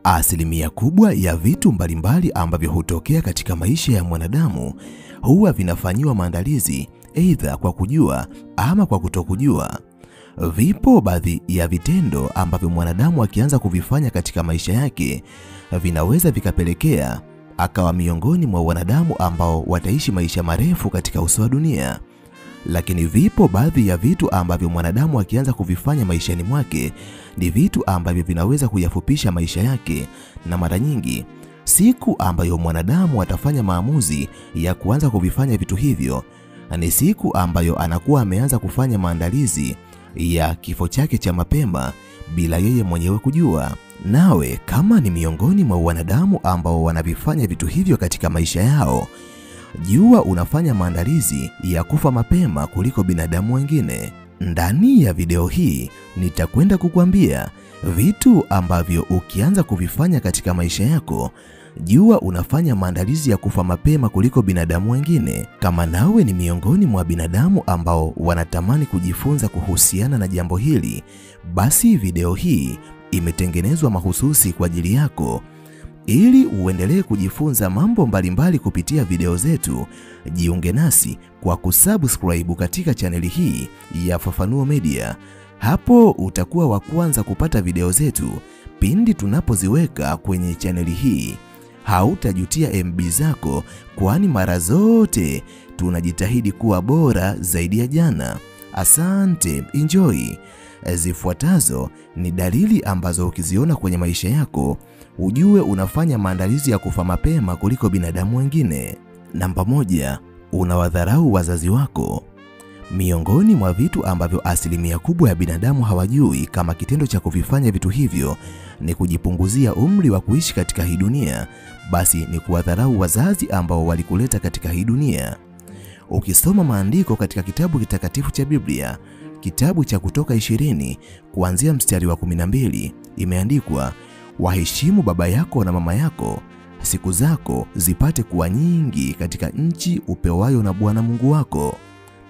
Asilimia kubwa ya vitu mbalimbali ambavyo hutokea katika maisha ya mwanadamu huwa vinafanyiwa maandalizi, aidha kwa kujua ama kwa kutokujua. Vipo baadhi ya vitendo ambavyo mwanadamu akianza kuvifanya katika maisha yake vinaweza vikapelekea akawa miongoni mwa wanadamu ambao wataishi maisha marefu katika uso wa dunia. Lakini vipo baadhi ya vitu ambavyo mwanadamu akianza kuvifanya maishani mwake ni vitu ambavyo vinaweza kuyafupisha maisha yake, na mara nyingi siku ambayo mwanadamu atafanya maamuzi ya kuanza kuvifanya vitu hivyo ni siku ambayo anakuwa ameanza kufanya maandalizi ya kifo chake cha mapema bila yeye mwenyewe kujua. Nawe kama ni miongoni mwa wanadamu ambao wanavifanya vitu hivyo katika maisha yao, jua unafanya maandalizi ya kufa mapema kuliko binadamu wengine. Ndani ya video hii nitakwenda kukuambia vitu ambavyo ukianza kuvifanya katika maisha yako, jua unafanya maandalizi ya kufa mapema kuliko binadamu wengine. Kama nawe ni miongoni mwa binadamu ambao wanatamani kujifunza kuhusiana na jambo hili, basi video hii imetengenezwa mahususi kwa ajili yako. Ili uendelee kujifunza mambo mbalimbali kupitia video zetu, jiunge nasi kwa kusubscribe katika chaneli hii ya Fafanuo Media. Hapo utakuwa wa kwanza kupata video zetu pindi tunapoziweka kwenye chaneli hii. Hautajutia MB zako, kwani mara zote tunajitahidi kuwa bora zaidi ya jana. Asante, enjoy. Zifuatazo ni dalili ambazo ukiziona kwenye maisha yako ujue unafanya maandalizi ya kufa mapema kuliko binadamu wengine. Namba 1, unawadharau wazazi wako. Miongoni mwa vitu ambavyo asilimia kubwa ya binadamu hawajui kama kitendo cha kuvifanya vitu hivyo ni kujipunguzia umri wa kuishi katika hii dunia, basi ni kuwadharau wazazi ambao walikuleta katika hii dunia. Ukisoma maandiko katika kitabu kitakatifu cha Biblia, kitabu cha Kutoka 20 kuanzia mstari wa 12, imeandikwa, waheshimu baba yako na mama yako, siku zako zipate kuwa nyingi katika nchi upewayo na Bwana Mungu wako.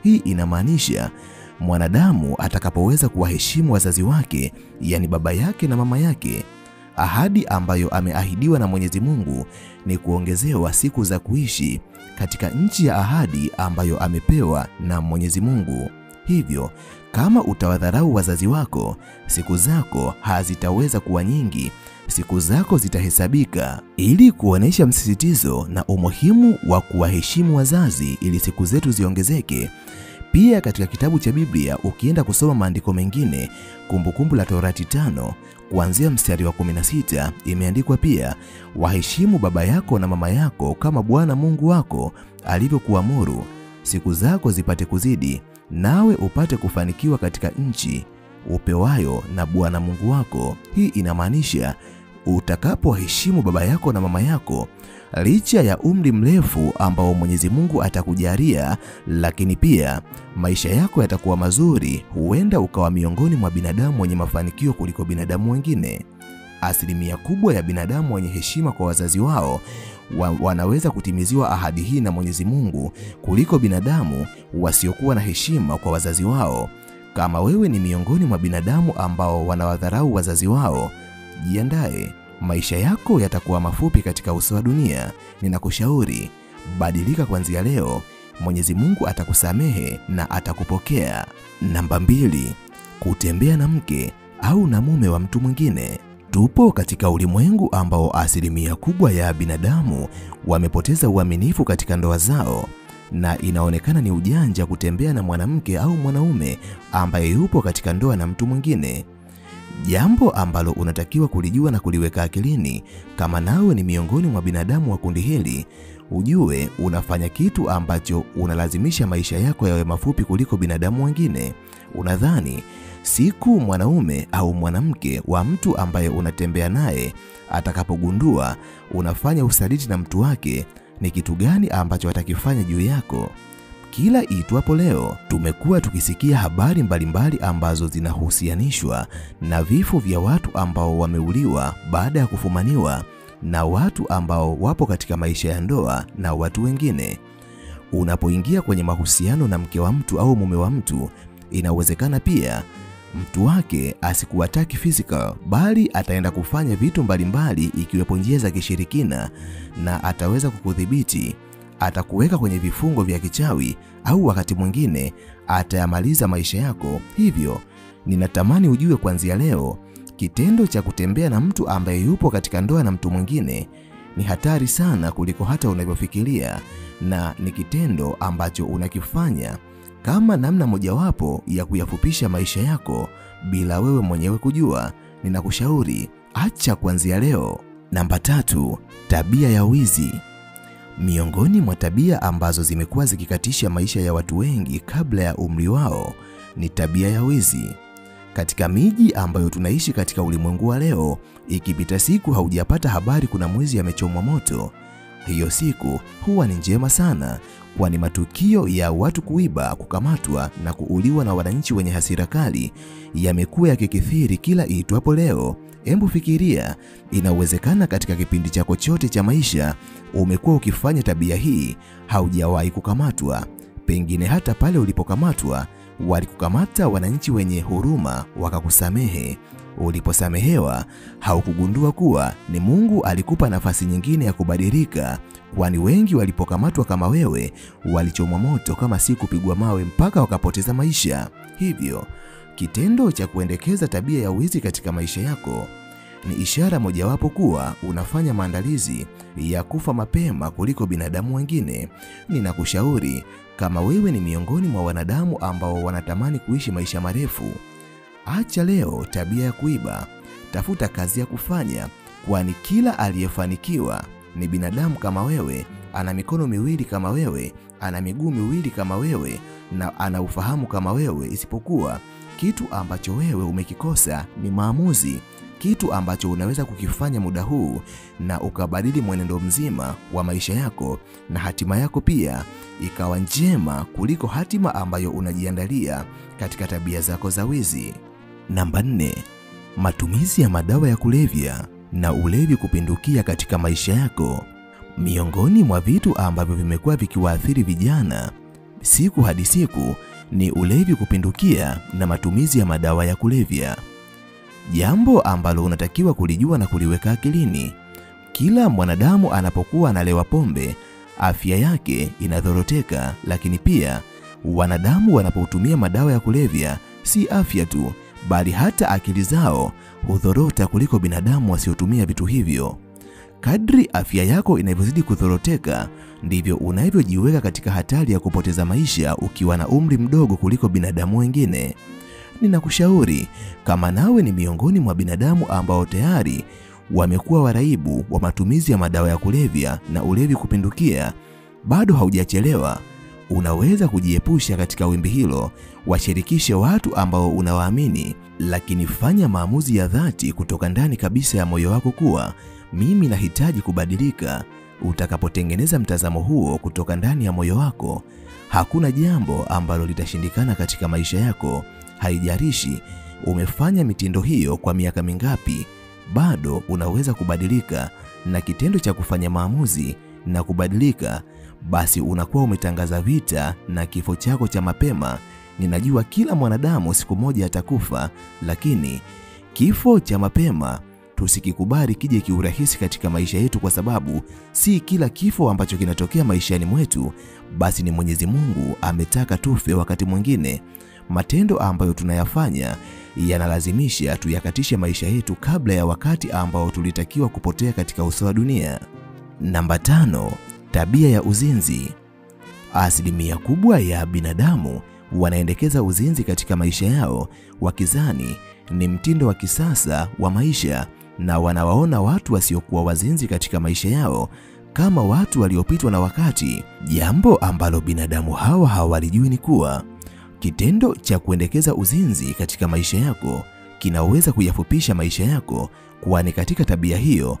Hii inamaanisha mwanadamu atakapoweza kuwaheshimu wazazi wake, yani baba yake na mama yake, ahadi ambayo ameahidiwa na Mwenyezi Mungu ni kuongezewa siku za kuishi katika nchi ya ahadi ambayo amepewa na Mwenyezi Mungu. Hivyo, kama utawadharau wazazi wako, siku zako hazitaweza kuwa nyingi, siku zako zitahesabika. Ili kuonesha msisitizo na umuhimu wa kuwaheshimu wazazi ili siku zetu ziongezeke, pia katika kitabu cha Biblia ukienda kusoma maandiko mengine, Kumbukumbu la Torati 5 kuanzia mstari wa 16, imeandikwa pia, waheshimu baba yako na mama yako kama Bwana Mungu wako alivyokuamuru, siku zako zipate kuzidi, nawe upate kufanikiwa katika nchi upewayo na Bwana Mungu wako. Hii inamaanisha utakapoheshimu baba yako na mama yako, licha ya umri mrefu ambao Mwenyezi Mungu atakujalia, lakini pia maisha yako yatakuwa mazuri, huenda ukawa miongoni mwa binadamu wenye mafanikio kuliko binadamu wengine. Asilimia kubwa ya binadamu wenye heshima kwa wazazi wao wanaweza kutimiziwa ahadi hii na Mwenyezi Mungu kuliko binadamu wasiokuwa na heshima kwa wazazi wao. Kama wewe ni miongoni mwa binadamu ambao wanawadharau wazazi wao, jiandae, maisha yako yatakuwa mafupi katika uso wa dunia. Ninakushauri, badilika kuanzia leo, Mwenyezi Mungu atakusamehe na atakupokea. Namba 2, kutembea na mke au na mume wa mtu mwingine. Tupo katika ulimwengu ambao asilimia kubwa ya binadamu wamepoteza uaminifu katika ndoa zao, na inaonekana ni ujanja kutembea na mwanamke au mwanaume ambaye yupo katika ndoa na mtu mwingine. Jambo ambalo unatakiwa kulijua na kuliweka akilini, kama nawe ni miongoni mwa binadamu wa kundi hili, ujue unafanya kitu ambacho unalazimisha maisha yako yawe mafupi kuliko binadamu wengine. Unadhani siku mwanaume au mwanamke wa mtu ambaye unatembea naye atakapogundua unafanya usaliti na mtu wake, ni kitu gani ambacho atakifanya juu yako? Kila itwapo leo tumekuwa tukisikia habari mbalimbali ambazo zinahusianishwa na vifo vya watu ambao wameuliwa baada ya kufumaniwa na watu ambao wapo katika maisha ya ndoa na watu wengine. Unapoingia kwenye mahusiano na mke wa mtu au mume wa mtu, inawezekana pia Mtu wake asikuataki physical, bali ataenda kufanya vitu mbalimbali ikiwepo njia za kishirikina, na ataweza kukudhibiti. Atakuweka kwenye vifungo vya kichawi, au wakati mwingine atayamaliza maisha yako. Hivyo ninatamani ujue kuanzia leo, kitendo cha kutembea na mtu ambaye yupo katika ndoa na mtu mwingine ni hatari sana kuliko hata unavyofikiria, na ni kitendo ambacho unakifanya kama namna mojawapo ya kuyafupisha maisha yako bila wewe mwenyewe kujua. Ninakushauri acha kuanzia leo. Namba 3, tabia ya wizi. Miongoni mwa tabia ambazo zimekuwa zikikatisha maisha ya watu wengi kabla ya umri wao ni tabia ya wizi. Katika miji ambayo tunaishi katika ulimwengu wa leo, ikipita siku haujapata habari kuna mwizi amechomwa moto, hiyo siku huwa ni njema sana, kwani matukio ya watu kuiba, kukamatwa na kuuliwa na wananchi wenye hasira kali yamekuwa yakikithiri kila iitwapo leo. Hebu fikiria, inawezekana katika kipindi chako chote cha maisha umekuwa ukifanya tabia hii, haujawahi kukamatwa. Pengine hata pale ulipokamatwa, walikukamata wananchi wenye huruma wakakusamehe. Uliposamehewa, haukugundua kuwa ni Mungu alikupa nafasi nyingine ya kubadilika, kwani wengi walipokamatwa kama wewe walichomwa moto kama si kupigwa mawe mpaka wakapoteza maisha. Hivyo kitendo cha kuendekeza tabia ya wizi katika maisha yako ni ishara mojawapo kuwa unafanya maandalizi ya kufa mapema kuliko binadamu wengine. Ninakushauri, kama wewe ni miongoni mwa wanadamu ambao wanatamani kuishi maisha marefu, acha leo tabia ya kuiba. Tafuta kazi ya kufanya, kwani kila aliyefanikiwa ni binadamu kama wewe, ana mikono miwili kama wewe, ana miguu miwili kama wewe, na ana ufahamu kama wewe, isipokuwa kitu ambacho wewe umekikosa ni maamuzi. Kitu ambacho unaweza kukifanya muda huu na ukabadili mwenendo mzima wa maisha yako, na hatima yako pia ikawa njema kuliko hatima ambayo unajiandalia katika tabia zako za wizi. Namba 4, matumizi ya madawa ya kulevya na ulevi kupindukia katika maisha yako. Miongoni mwa vitu ambavyo vimekuwa vikiwaathiri vijana siku hadi siku ni ulevi kupindukia na matumizi ya madawa ya kulevya. Jambo ambalo unatakiwa kulijua na kuliweka akilini. Kila mwanadamu anapokuwa analewa pombe, afya yake inadhoroteka, lakini pia wanadamu wanapotumia madawa ya kulevya, si afya tu, bali hata akili zao hudhorota kuliko binadamu wasiotumia vitu hivyo. Kadri afya yako inavyozidi kudhoroteka, ndivyo unavyojiweka katika hatari ya kupoteza maisha ukiwa na umri mdogo kuliko binadamu wengine. Ninakushauri, kama nawe ni miongoni mwa binadamu ambao tayari wamekuwa waraibu wa matumizi ya madawa ya kulevya na ulevi kupindukia, bado haujachelewa. Unaweza kujiepusha katika wimbi hilo. Washirikishe watu ambao unawaamini, lakini fanya maamuzi ya dhati kutoka ndani kabisa ya moyo wako kuwa mimi nahitaji kubadilika. Utakapotengeneza mtazamo huo kutoka ndani ya moyo wako, hakuna jambo ambalo litashindikana katika maisha yako. Haijalishi umefanya mitindo hiyo kwa miaka mingapi, bado unaweza kubadilika. Na kitendo cha kufanya maamuzi na kubadilika, basi unakuwa umetangaza vita na kifo chako cha mapema. Ninajua kila mwanadamu siku moja atakufa, lakini kifo cha mapema tusikikubali kije kiurahisi katika maisha yetu, kwa sababu si kila kifo ambacho kinatokea maishani mwetu basi ni Mwenyezi Mungu ametaka tufe. Wakati mwingine matendo ambayo tunayafanya yanalazimisha tuyakatishe maisha yetu kabla ya wakati ambao tulitakiwa kupotea katika uso wa dunia. Namba 5, tabia ya uzinzi. Asilimia kubwa ya binadamu wanaendekeza uzinzi katika maisha yao, wakizani ni mtindo wa kisasa wa maisha, na wanawaona watu wasiokuwa wazinzi katika maisha yao kama watu waliopitwa na wakati. Jambo ambalo binadamu hawa hawalijui ni kuwa kitendo cha kuendekeza uzinzi katika maisha yako kinaweza kuyafupisha maisha yako, kwani katika tabia hiyo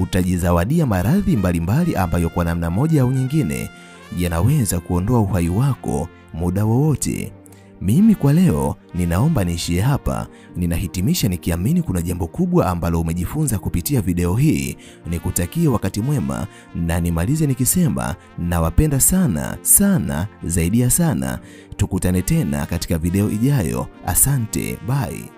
utajizawadia maradhi mbalimbali ambayo kwa namna moja au nyingine yanaweza kuondoa uhai wako muda wowote. Mimi kwa leo ninaomba niishie hapa. Ninahitimisha nikiamini kuna jambo kubwa ambalo umejifunza kupitia video hii. Nikutakie wakati mwema na nimalize nikisema nawapenda sana sana zaidi ya sana. Tukutane tena katika video ijayo. Asante, bye.